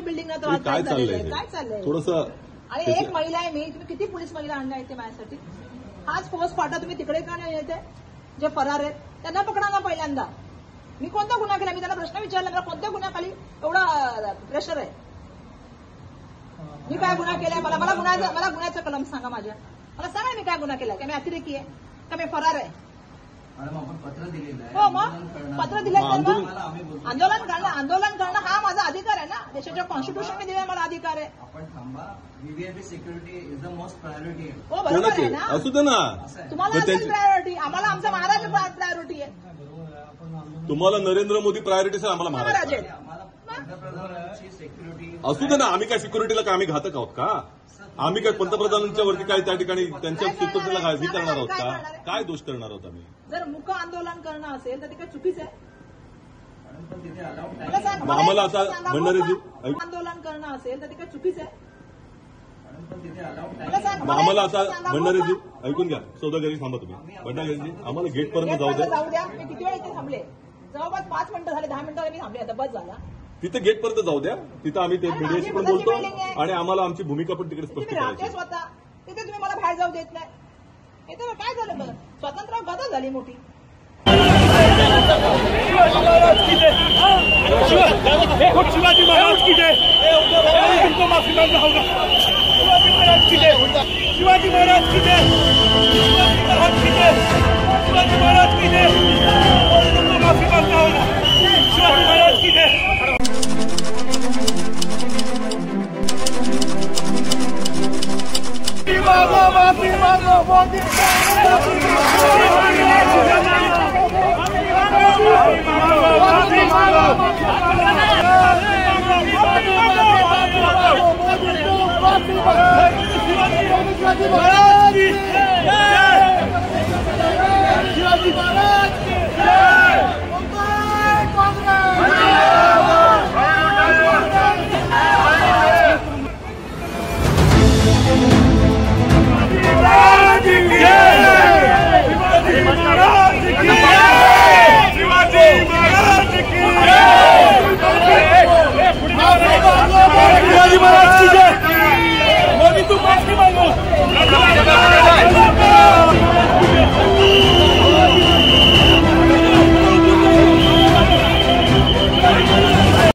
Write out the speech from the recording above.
Building काय चाललंय थोडंसं. आणि एक महिला आहे मी, तुम्ही किती पोलीस महिला आणल्या येते माझ्यासाठी? हाच फौज फाटा तुम्ही तिकडे का नाही येते? जे फरार आहेत त्यांना पकडा ना पहिल्यांदा. मी कोणता गुन्हा केला? मी त्यांना प्रश्न विचारला, मला कोणत्या गुन्ह्याखाली एवढा प्रेशर आहे? मी काय गुन्हा केलाय? मला गुन्ह्याचं कलम सांगा माझ्या. मला सांगा मी काय गुन्हा केलाय? का मी अतिरेकी आहे? का मी फरार आहे? पत्र दिलेलं आहे. हो मग पत्र दिलं आंदोलन करणं हा माझा अधिकार आहे ना. देशाच्या कॉन्स्टिट्यूशनने दिलेला मला अधिकार आहे. आपण थांबा. VVIP security is the most priority. हो बरोबर आहे ना. असू दे ना. तुम्हाला असेल प्रायोरिटी, आम्हाला आमचा महाराज प्रायोरिटी आहे. तुम्हाला नरेंद्र मोदी प्रायोरिटी आहे, आम्हाला महाराज आहे. असू दे ना. आम्ही काय सिक्युरिटीला काय आम्ही घातक आहोत का? आम्ही काय पंतप्रधानांच्या वरती काय त्या ठिकाणी त्यांच्या सिक्युरिटीला काय हे करणार आहोत का? काय दोष करणार आहोत आम्ही? जर मुक आंदोलन करणं असेल तर ते काय चुकीचं आहे? आम्हाला आता भंडारीजी आंदोलन करणं असेल तर ते काय चुकीचं आहे? आम्हाला आता भंडारीजी ऐकून घ्या. सौदागरी थांबा तुम्ही. भंडारीजी आम्हाला गेटपर्यंत जाऊ द्या. मी किती वेळ इथे थांबले? जवळपास 5 मिनिटं झाले, 10 मिनिटं मी थांबले. आता बस झाला. तिथे गेटपर्यंत जाऊ द्या. तिथं आम्ही ते मीडियाशी पण बोलतो आणि आम्हाला आमची भूमिका पण तिकडे स्पष्ट करायची. स्वतः तिथे तुम्ही मला बाहेर जाऊ देत नाही. इथे काय झालं? बघ स्वतंत्र गदा झाली मोठी. शिवाजी महाराज की जय. तुमको माफी मांगना होगा. शिवाजी महाराज की जय. शिवाजी महाराज की जय. शिवाजी महाराज की जय. शिवाजी महाराज की जय. तुमको माफी मांगना होगा. शिवाजी महाराज की जय. माफी मांगो मोदी. माफी मांगो.